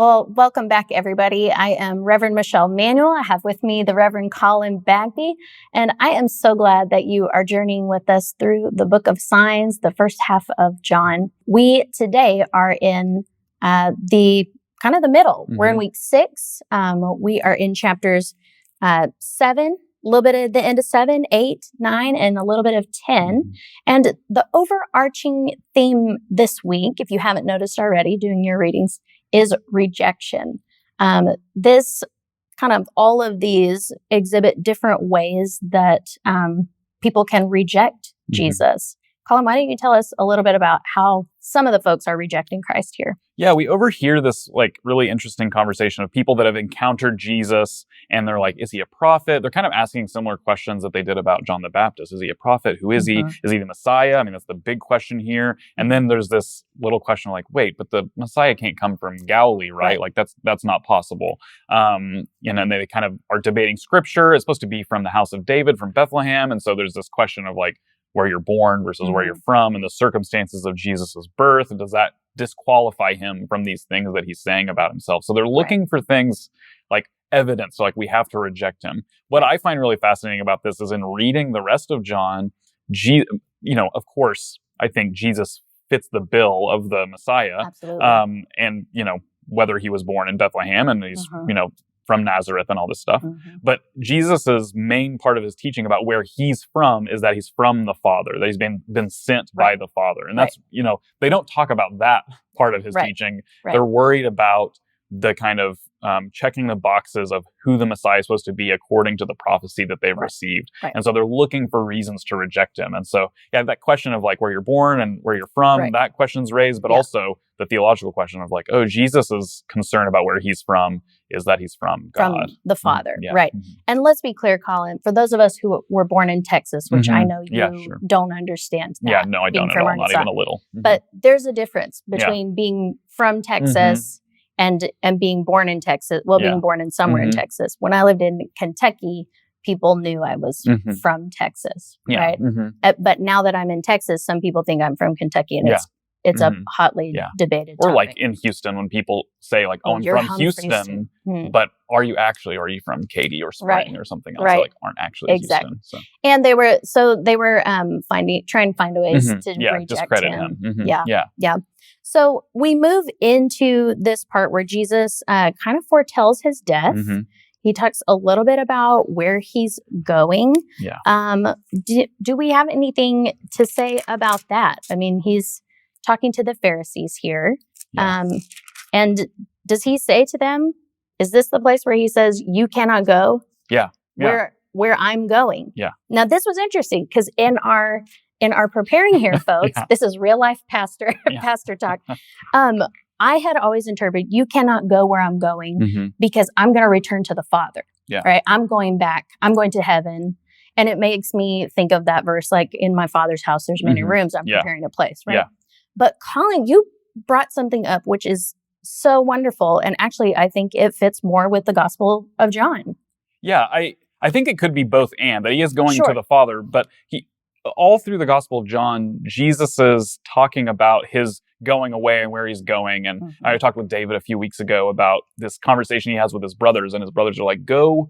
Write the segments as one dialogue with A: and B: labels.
A: Well, welcome back, everybody. I am Reverend Michelle Manuel. I have with me the Reverend Colin Bagby, and I am so glad that you are journeying with us through the book of signs, the first half of John. We today are in the middle. We're in week 6. We are in chapters 7, a little bit at the end of 7, 8, 9, and a little bit of 10. And the overarching theme this week, if you haven't noticed already doing your readings, is rejection. All of these exhibit different ways that people can reject Jesus. Colin, why don't you tell us a little bit about how some of the folks are rejecting Christ here?
B: Yeah, we overhear this really interesting conversation of people that have encountered Jesus and they're like, is he a prophet? They're kind of asking similar questions that they did about John the Baptist. Is he a prophet? Who is he? Is he the Messiah? I mean, that's the big question here. And then there's this little question like, wait, but the Messiah can't come from Galilee, right? Like that's not possible. And they kind of are debating scripture. It's supposed to be from the house of David, from Bethlehem. And so there's this question of where you're born versus where you're from and the circumstances of Jesus's birth. And does that disqualify him from these things that he's saying about himself? So they're looking for things like evidence. So we have to reject him. What I find really fascinating about this is in reading the rest of John, of course, I think Jesus fits the bill of the Messiah.
A: Absolutely.
B: And whether he was born in Bethlehem and he's, from Nazareth and all this stuff. But Jesus's main part of his teaching about where he's from is that he's from the Father, that he's been sent by the Father. And that's, they don't talk about that part of his teaching. They're worried about the kind of checking the boxes of who the Messiah is supposed to be according to the prophecy that they've received. And so they're looking for reasons to reject him. And so, that question of where you're born and where you're from, that question's raised, but also the theological question of Jesus' concern about where he's from is that he's from God.
A: From the Father, right. And let's be clear, Colin, for those of us who were born in Texas, which I know you don't understand that.
B: Yeah, no, I don't at all, not even a little.
A: But there's a difference between being from Texas and being born in Texas, being born in somewhere in Texas. When I lived in Kentucky, people knew I was from Texas, right? But now that I'm in Texas, some people think I'm from Kentucky, and it's a hotly debated topic.
B: Or in Houston, when people say I'm from Houston, but are you from Katy or Spring or something else? They aren't actually Houston. So.
A: And they were trying to find ways to reject
B: discredit
A: him.
B: Yeah.
A: So we move into this part where Jesus kind of foretells his death. He talks a little bit about where he's going. Do we have anything to say about that? I mean, he's talking to the Pharisees here. And does he say to them, is this the place where he says, you cannot go? Where I'm going? Now, this was interesting because in our preparing here, folks, this is real life pastor talk. I had always interpreted, you cannot go where I'm going because I'm going to return to the Father, right? I'm going back. I'm going to heaven. And it makes me think of that verse, in my Father's house, there's many rooms. I'm preparing a place, right? But Colin, you brought something up, which is so wonderful. And actually, I think it fits more with the Gospel of John.
B: Yeah, I think it could be both and, that he is going to the Father, but all through the Gospel of John, Jesus is talking about his going away and where he's going. And I talked with David a few weeks ago about this conversation he has with his brothers, and his brothers are like, go,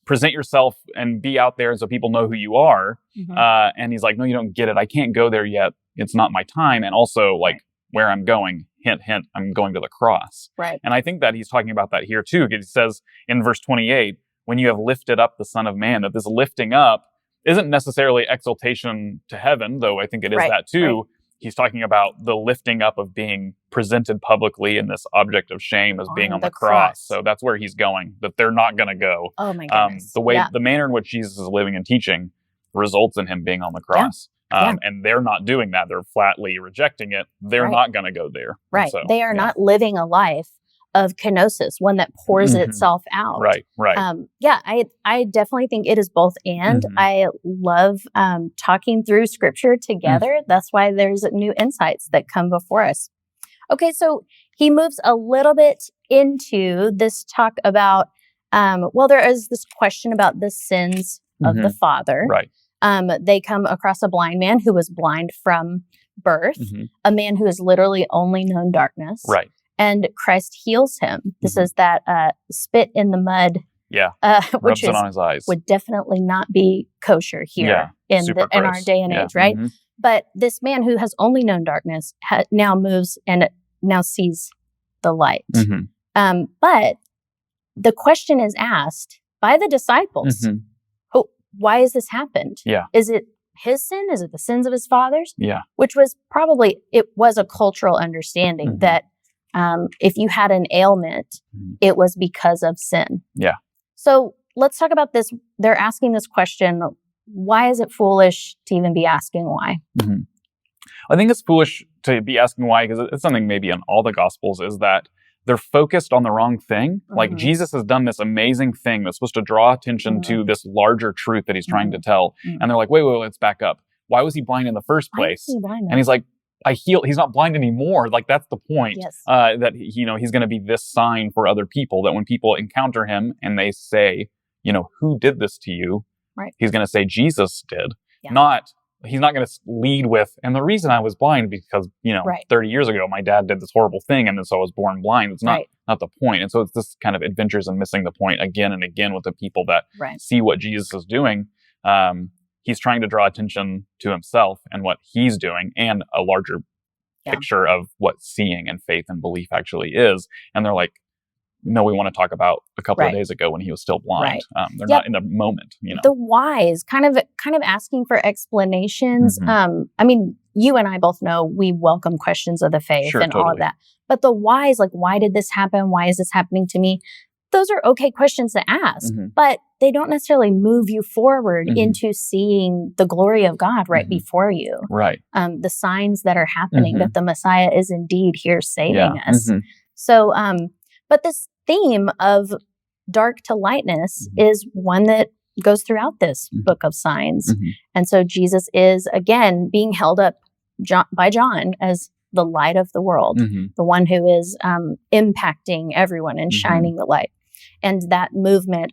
B: present yourself and be out there so people know who you are. And he's like, no, you don't get it. I can't go there yet. It's not my time. And also where I'm going, hint, hint, I'm going to the cross.
A: Right.
B: And I think that he's talking about that here too. He says in verse 28, when you have lifted up the Son of Man, that this lifting up isn't necessarily exaltation to heaven, though I think it is that too. He's talking about the lifting up of being presented publicly in this object of shame as being on the cross. So that's where he's going, that they're not going to go.
A: Oh my goodness.
B: The manner in which Jesus is living and teaching results in him being on the cross. And they're not doing that. They're flatly rejecting it. They're not going to go there.
A: Right. So, they are not living a life of kenosis, one that pours itself out.
B: Right.
A: I definitely think it is both and. I love talking through scripture together. That's why there's new insights that come before us. Okay, so he moves a little bit into this talk about, there is this question about the sins of the father.
B: Right.
A: They come across a blind man who was blind from birth, a man who has literally only known darkness.
B: Right.
A: and Christ heals him. This is that spit in the mud.
B: Yeah,
A: which
B: rubs it on his eyes.
A: Would definitely not be kosher here in our day and age, right? But this man who has only known darkness now moves and now sees the light. But the question is asked by the disciples, oh, why has this happened?
B: Yeah.
A: Is it his sin? Is it the sins of his fathers?
B: Yeah.
A: Which was it was a cultural understanding that if you had an ailment, it was because of sin.
B: Yeah.
A: So let's talk about this. They're asking this question. Why is it foolish to even be asking why?
B: I think it's foolish to be asking why, because it's something maybe in all the Gospels, is that they're focused on the wrong thing. Like Jesus has done this amazing thing that's supposed to draw attention to this larger truth that he's trying to tell. And they're like, wait, let's back up. Why was he blind in the first place? And he's like, he's not blind anymore. Like, that's the point.
A: Yes.
B: That, he's going to be this sign for other people, that when people encounter him and they say, who did this to you?
A: Right.
B: He's going to say Jesus did. Yeah. He's not going to lead with, and the reason I was blind because, 30 years ago, my dad did this horrible thing, and then so I was born blind. It's not the point. And so it's this kind of adventures in missing the point again and again with the people that see what Jesus is doing. He's trying to draw attention to himself and what he's doing and a larger picture of what seeing and faith and belief actually is. And they're like, no, we want to talk about a couple of days ago when he was still blind. They're not in the moment, The
A: whys, kind of asking for explanations. I mean, you and I both know we welcome questions of the faith and all of that. But the whys, like, why did this happen? Why is this happening to me? Those are okay questions to ask, but they don't necessarily move you forward into seeing the glory of God right before you.
B: Right.
A: The signs that are happening, that the Messiah is indeed here saving us. So, but this theme of dark to lightness is one that goes throughout this book of signs. And so Jesus is, again, being held up by John as the light of the world, the one who is impacting everyone and shining the light. And that movement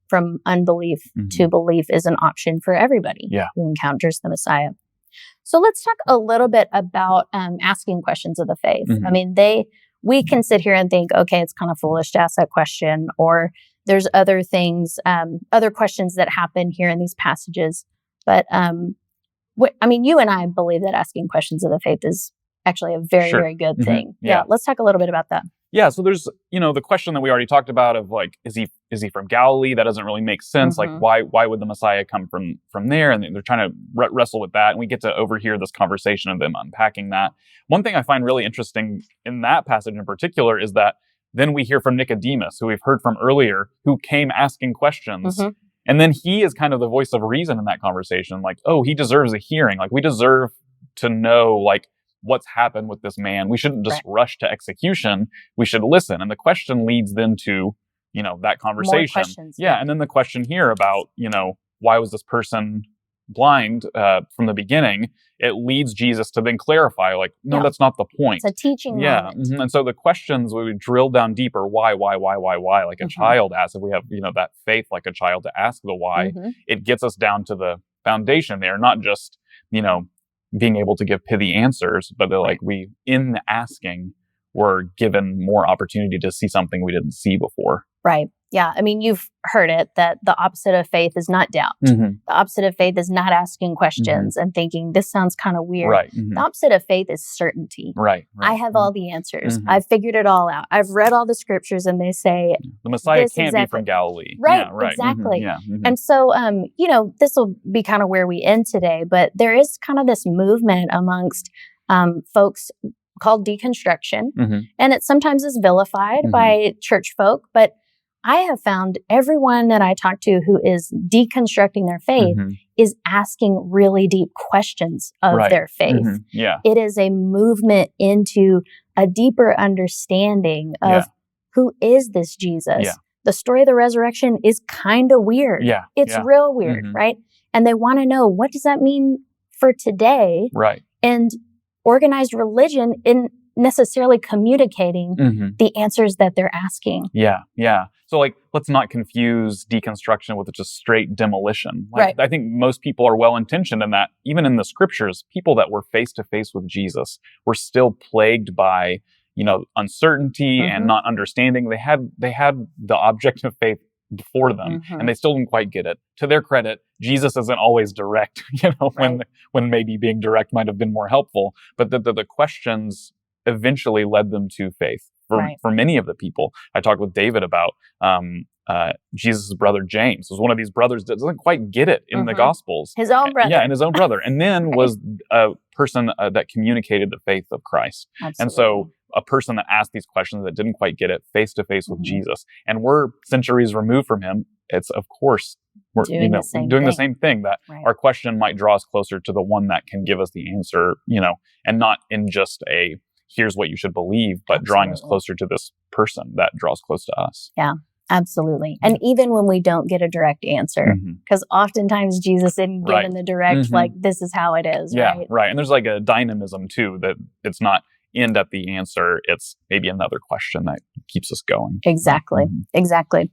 A: from unbelief to belief is an option for everybody who encounters the Messiah. So let's talk a little bit about asking questions of the faith. I mean, we can sit here and think, okay, it's kind of foolish to ask that question, or there's other things, other questions that happen here in these passages. But you and I believe that asking questions of the faith is actually a very, very good thing. Yeah. Let's talk a little bit about that.
B: Yeah. So there's, the question that we already talked about of like, is he from Galilee? That doesn't really make sense. Like, why would the Messiah come from there? And they're trying to wrestle with that. And we get to overhear this conversation of them unpacking that. One thing I find really interesting in that passage in particular is that then we hear from Nicodemus, who we've heard from earlier, who came asking questions. And then he is kind of the voice of reason in that conversation. Like, oh, he deserves a hearing. Like, we deserve to know, like, what's happened with this man. We shouldn't just rush to execution. We should listen. And the question leads then to, that conversation. And then the question here about, why was this person blind from the beginning? It leads Jesus to then clarify, like, no, that's not the point.
A: It's a teaching moment.
B: And so the questions, we would drill down deeper. Why? Like a child asks, if we have, that faith like a child to ask the why, it gets us down to the foundation there, not just, being able to give pithy answers, but they're like, in the asking, we're given more opportunity to see something we didn't see before.
A: Right. Yeah. I mean, you've heard it that the opposite of faith is not doubt. The opposite of faith is not asking questions and thinking, this sounds kind of weird.
B: Right.
A: The opposite of faith is certainty.
B: Right.
A: I have all the answers. I've figured it all out. I've read all the scriptures and they say
B: the Messiah can't be from Galilee.
A: Right. Exactly. And so, this will be kind of where we end today, but there is kind of this movement amongst folks called Deconstruction. And it sometimes is vilified by church folk, but I have found everyone that I talk to who is deconstructing their faith is asking really deep questions of their faith. It is a movement into a deeper understanding of who is this Jesus. The story of the resurrection is kind of weird. It's real weird, right? And they want to know, what does that mean for today?
B: Right.
A: And organized religion in necessarily communicating the answers that they're asking.
B: So, like, let's not confuse deconstruction with just straight demolition. Like, I think most people are well-intentioned in that, even in the scriptures, people that were face-to-face with Jesus were still plagued by, uncertainty and not understanding. They had the object of faith before them, and they still didn't quite get it. To their credit, Jesus isn't always direct, when maybe being direct might have been more helpful. But the questions eventually led them to faith for many of the people. I talked with David about Jesus' brother James was one of these brothers that doesn't quite get it in the Gospels.
A: His own brother.
B: Yeah, and his own brother. And then was a person that communicated the faith of Christ.
A: Absolutely.
B: And so a person that asked these questions that didn't quite get it face to face with Jesus. And we're centuries removed from him. It's, of course, we're doing the same thing, that our question might draw us closer to the one that can give us the answer, and not in just a here's what you should believe, but drawing us closer to this person that draws close to us.
A: Yeah. Absolutely. And even when we don't get a direct answer, because oftentimes Jesus isn't given the direct, like, this is how it is.
B: Yeah, right. And there's like a dynamism too, that it's not end at the answer. It's maybe another question that keeps us going.
A: Exactly. Exactly.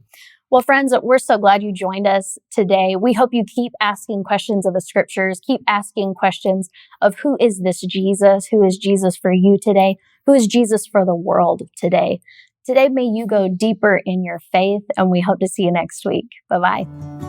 A: Well, friends, we're so glad you joined us today. We hope you keep asking questions of the scriptures, keep asking questions of who is this Jesus? Who is Jesus for you today? Who is Jesus for the world today? Today, may you go deeper in your faith, and we hope to see you next week. Bye-bye.